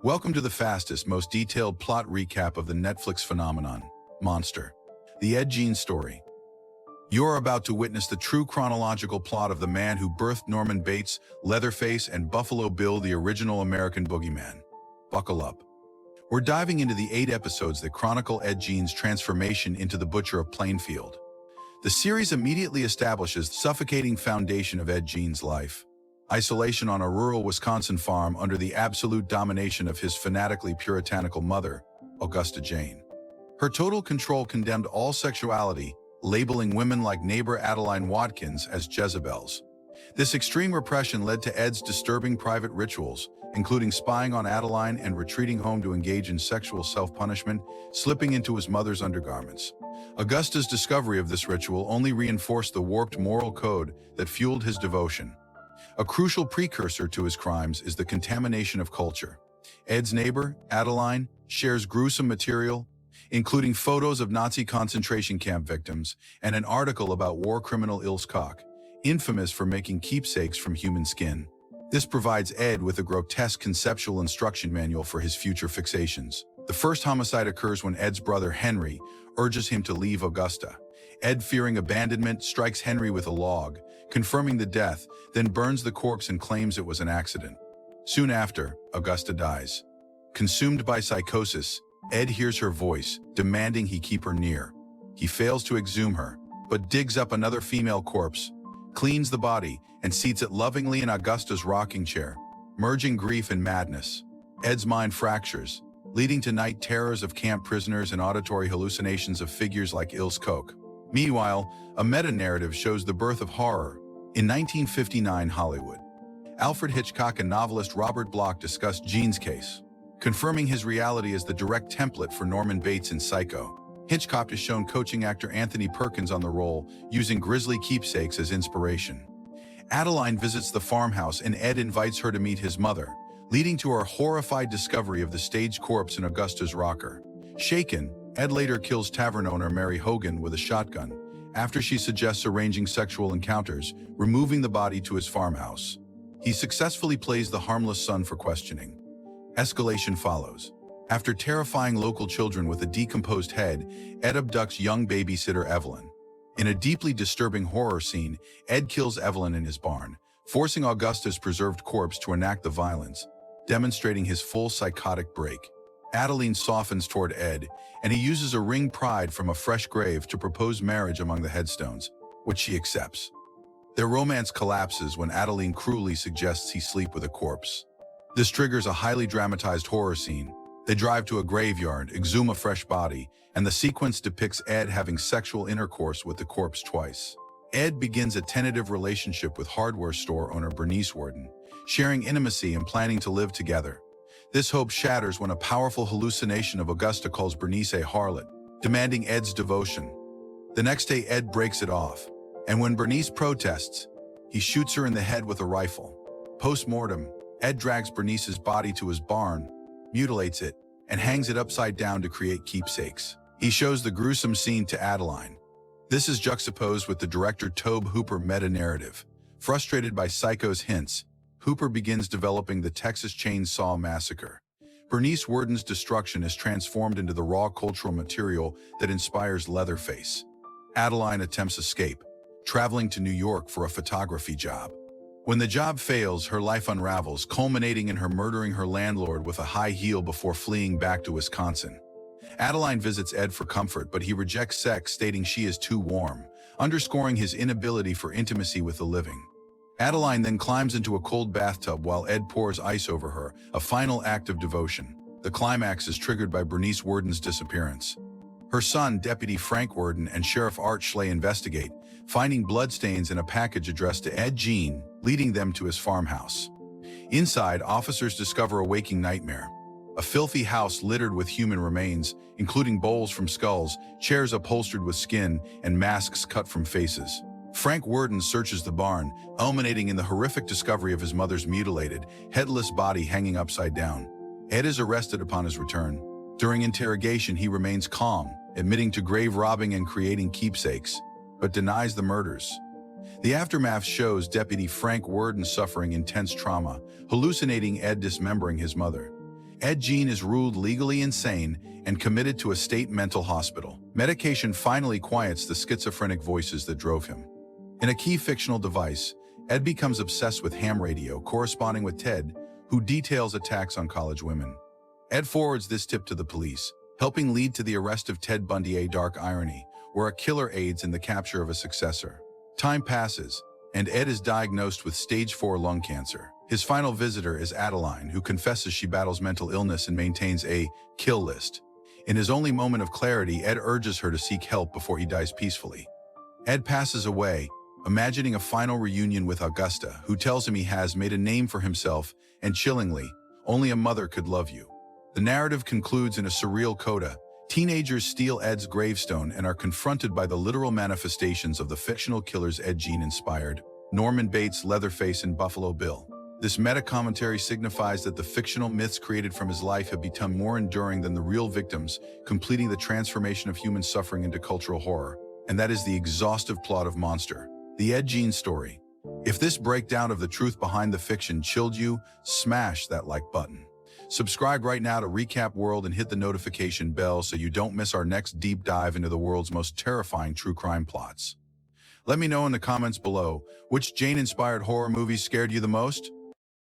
Welcome to the fastest, most detailed plot recap of the Netflix phenomenon, Monster, the Ed Gein Story. You're about to witness the true chronological plot of the man who birthed Norman Bates, Leatherface, and Buffalo Bill, the original American boogeyman. Buckle up. We're diving into the 8 episodes that chronicle Ed Gein's transformation into the Butcher of Plainfield. The series immediately establishes the suffocating foundation of Ed Gein's life. Isolation on a rural Wisconsin farm under the absolute domination of his fanatically puritanical mother, Augusta Gein. Her total control condemned all sexuality, labeling women like neighbor Adeline Watkins as Jezebels. This extreme repression led to Ed's disturbing private rituals, including spying on Adeline and retreating home to engage in sexual self-punishment, slipping into his mother's undergarments. Augusta's discovery of this ritual only reinforced the warped moral code that fueled his devotion. A crucial precursor to his crimes is the contamination of culture. Ed's neighbor, Adeline, shares gruesome material, including photos of Nazi concentration camp victims and an article about war criminal Ilse Koch, infamous for making keepsakes from human skin. This provides Ed with a grotesque conceptual instruction manual for his future fixations. The first homicide occurs when Ed's brother Henry urges him to leave Augusta. Ed, fearing abandonment, strikes Henry with a log, confirming the death, then burns the corpse and claims it was an accident. Soon after, Augusta dies. Consumed by psychosis, Ed hears her voice, demanding he keep her near. He fails to exhume her, but digs up another female corpse, cleans the body, and seats it lovingly in Augusta's rocking chair, merging grief and madness. Ed's mind fractures, leading to night terrors of camp prisoners and auditory hallucinations of figures like Ilse Koch. Meanwhile, a meta-narrative shows the birth of horror. In 1959 Hollywood, Alfred Hitchcock and novelist Robert Bloch discussed Gein's case, confirming his reality as the direct template for Norman Bates in Psycho. Hitchcock has shown coaching actor Anthony Perkins on the role, using grisly keepsakes as inspiration. Adeline visits the farmhouse and Ed invites her to meet his mother, leading to her horrified discovery of the staged corpse in Augusta's rocker. Shaken, Ed later kills tavern owner Mary Hogan with a shotgun, after she suggests arranging sexual encounters, removing the body to his farmhouse. He successfully plays the harmless son for questioning. Escalation follows. After terrifying local children with a decomposed head, Ed abducts young babysitter Evelyn. In a deeply disturbing horror scene, Ed kills Evelyn in his barn, forcing Augusta's preserved corpse to enact the violence, demonstrating his full psychotic break. Adeline softens toward Ed, and he uses a ring pried from a fresh grave to propose marriage among the headstones, which she accepts. Their romance collapses when Adeline cruelly suggests he sleep with a corpse. This triggers a highly dramatized horror scene. They drive to a graveyard, exhume a fresh body, and the sequence depicts Ed having sexual intercourse with the corpse twice. Ed begins a tentative relationship with hardware store owner Bernice Worden, sharing intimacy and planning to live together. This hope shatters when a powerful hallucination of Augusta calls Bernice a harlot, demanding Ed's devotion. The next day, Ed breaks it off, and when Bernice protests, he shoots her in the head with a rifle. Post-mortem, Ed drags Bernice's body to his barn, mutilates it, and hangs it upside down to create keepsakes. He shows the gruesome scene to Adeline. This is juxtaposed with the director Tobe Hooper meta-narrative. Frustrated by Psycho's hints, Hooper begins developing the Texas Chainsaw Massacre. Bernice Worden's destruction is transformed into the raw cultural material that inspires Leatherface. Adeline attempts escape, traveling to New York for a photography job. When the job fails, her life unravels, culminating in her murdering her landlord with a high heel before fleeing back to Wisconsin. Adeline visits Ed for comfort, but he rejects sex, stating she is too warm, underscoring his inability for intimacy with the living. Adeline then climbs into a cold bathtub while Ed pours ice over her, a final act of devotion. The climax is triggered by Bernice Worden's disappearance. Her son, Deputy Frank Worden, and Sheriff Art Schley investigate, finding bloodstains in a package addressed to Ed Gein, leading them to his farmhouse. Inside, officers discover a waking nightmare. A filthy house littered with human remains, including bowls from skulls, chairs upholstered with skin, and masks cut from faces. Frank Worden searches the barn, culminating in the horrific discovery of his mother's mutilated, headless body hanging upside down. Ed is arrested upon his return. During interrogation, he remains calm, admitting to grave robbing and creating keepsakes, but denies the murders. The aftermath shows Deputy Frank Worden suffering intense trauma, hallucinating Ed dismembering his mother. Ed Gein is ruled legally insane and committed to a state mental hospital. Medication finally quiets the schizophrenic voices that drove him. In a key fictional device, Ed becomes obsessed with ham radio, corresponding with Ted, who details attacks on college women. Ed forwards this tip to the police, helping lead to the arrest of Ted Bundy. A dark irony, where a killer aids in the capture of a successor. Time passes, and Ed is diagnosed with stage 4 lung cancer. His final visitor is Adeline, who confesses she battles mental illness and maintains a kill list. In his only moment of clarity, Ed urges her to seek help before he dies peacefully. Ed passes away, imagining a final reunion with Augusta, who tells him he has made a name for himself, and chillingly, only a mother could love you. The narrative concludes in a surreal coda. Teenagers steal Ed's gravestone and are confronted by the literal manifestations of the fictional killers Ed Gein inspired: Norman Bates, Leatherface, and Buffalo Bill. This meta-commentary signifies that the fictional myths created from his life have become more enduring than the real victims, completing the transformation of human suffering into cultural horror. And that is the exhaustive plot of Monster, the Ed Gein Story. If this breakdown of the truth behind the fiction chilled you, smash that like button. Subscribe right now to Recap World and hit the notification bell so you don't miss our next deep dive into the world's most terrifying true crime plots. Let me know in the comments below, which Gein-inspired horror movies scared you the most?